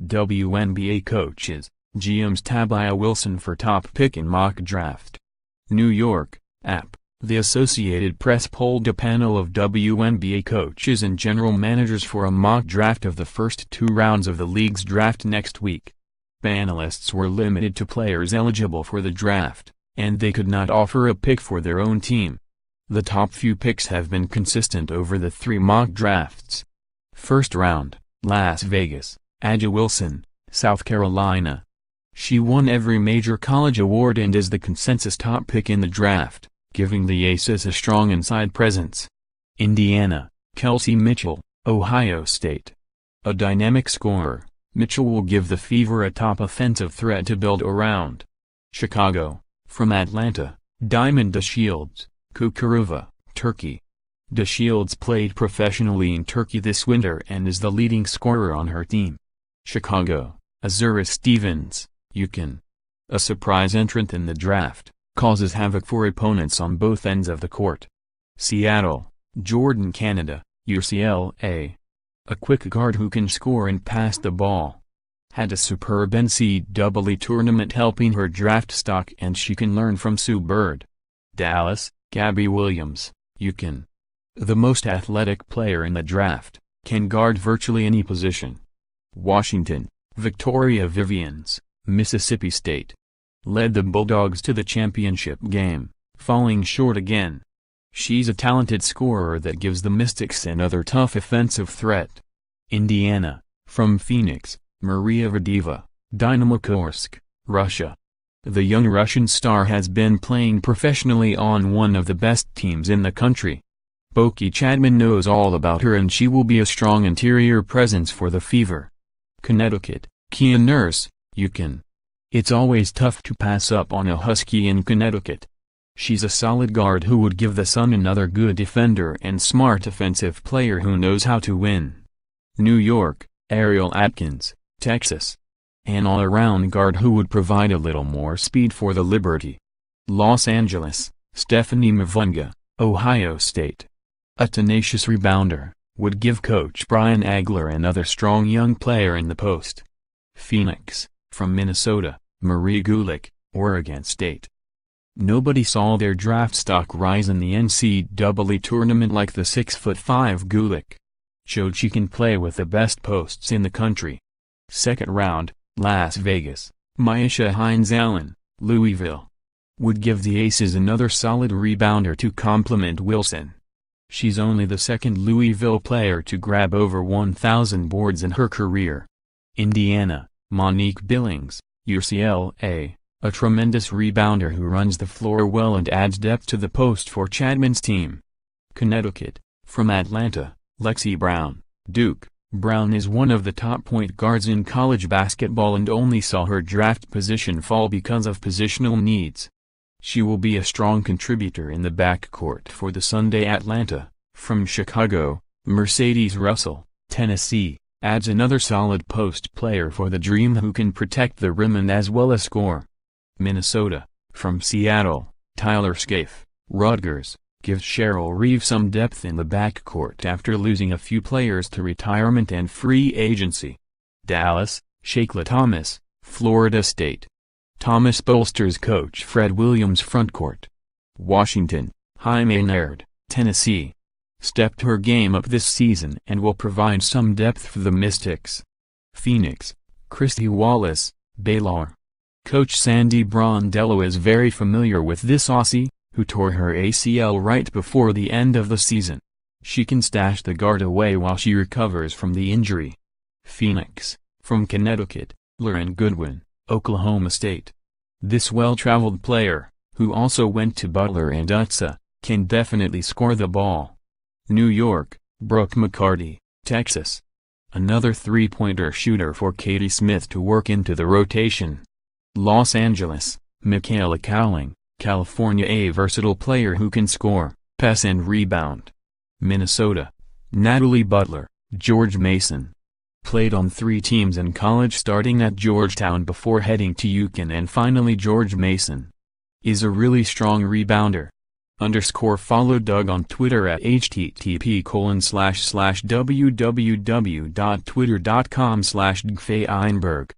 WNBA coaches, GM's Tabia Wilson for top pick in mock draft. New York, App. The Associated Press polled a panel of WNBA coaches and general managers for a mock draft of the first 2 rounds of the league's draft next week. Panelists were limited to players eligible for the draft, and they could not offer a pick for their own team. The top few picks have been consistent over the 3 mock drafts. First round, Las Vegas, A'ja Wilson, South Carolina. She won every major college award and is the consensus top pick in the draft, giving the Aces a strong inside presence. Indiana, Kelsey Mitchell, Ohio State. A dynamic scorer, Mitchell will give the Fever a top offensive threat to build around. Chicago, from Atlanta, Diamond DeShields, Cukurova, Turkey. DeShields played professionally in Turkey this winter and is the leading scorer on her team. Chicago, Azura Stevens, UConn. A surprise entrant in the draft, causes havoc for opponents on both ends of the court. Seattle, Jordan Canada, UCLA. A quick guard who can score and pass the ball. Had a superb NCAA tournament helping her draft stock, and she can learn from Sue Bird. Dallas, Gabby Williams, UConn. The most athletic player in the draft, can guard virtually any position. Washington, Victoria Vivians, Mississippi State. Led the Bulldogs to the championship game, falling short again. She's a talented scorer that gives the Mystics another tough offensive threat. Indiana, from Phoenix, Maria Vadeva, Dynamo Kursk, Russia. The young Russian star has been playing professionally on one of the best teams in the country. Boki Chadman knows all about her, and she will be a strong interior presence for the Fever. Connecticut, Kia Nurse, UConn. It's always tough to pass up on a Husky in Connecticut. She's a solid guard who would give the Sun another good defender and smart offensive player who knows how to win. New York, Ariel Atkins, Texas. An all-around guard who would provide a little more speed for the Liberty. Los Angeles, Stephanie Mavunga, Ohio State. A tenacious rebounder, would give Coach Brian Agler another strong young player in the post. Phoenix, from Minnesota, Marie Gulick, Oregon State. Nobody saw their draft stock rise in the NCAA tournament like the 6'5" Gulick. Showed she can play with the best posts in the country. Second round, Las Vegas, Myisha Hines-Allen, Louisville. Would give the Aces another solid rebounder to complement Wilson. She's only the second Louisville player to grab over 1,000 boards in her career. Indiana, Monique Billings, UCLA. A tremendous rebounder who runs the floor well and adds depth to the post for Chadman's team. Connecticut, from Atlanta, Lexi Brown, Duke. Brown is one of the top point guards in college basketball and only saw her draft position fall because of positional needs. She will be a strong contributor in the backcourt for the Sunday. Atlanta, from Chicago, Mercedes Russell, Tennessee. Adds another solid post player for the Dream who can protect the rim and as well as score. Minnesota, from Seattle, Tyler Scaife, Rutgers. Gives Cheryl Reeve some depth in the backcourt after losing a few players to retirement and free agency. Dallas, Shaquille Thomas, Florida State. Thomas bolsters Coach Fred Williams' frontcourt. Washington, Jaime Naird, Tennessee. Stepped her game up this season and will provide some depth for the Mystics. Phoenix, Christy Wallace, Baylor. Coach Sandy Brondello is very familiar with this Aussie, who tore her ACL right before the end of the season. She can stash the guard away while she recovers from the injury. Phoenix, from Connecticut, Lauren Goodwin, Oklahoma State. This well-traveled player, who also went to Butler and Utsa, can definitely score the ball. New York, Brooke McCarty, Texas. Another three-pointer shooter for Katie Smith to work into the rotation. Los Angeles, Michaela Cowling, California. A versatile player who can score, pass and rebound. Minnesota, Natalie Butler, George Mason. Played on 3 teams in college starting at Georgetown before heading to UConn and finally George Mason. Is a really strong rebounder. Follow Doug on Twitter at http://www.twitter.com/dgfeinberg.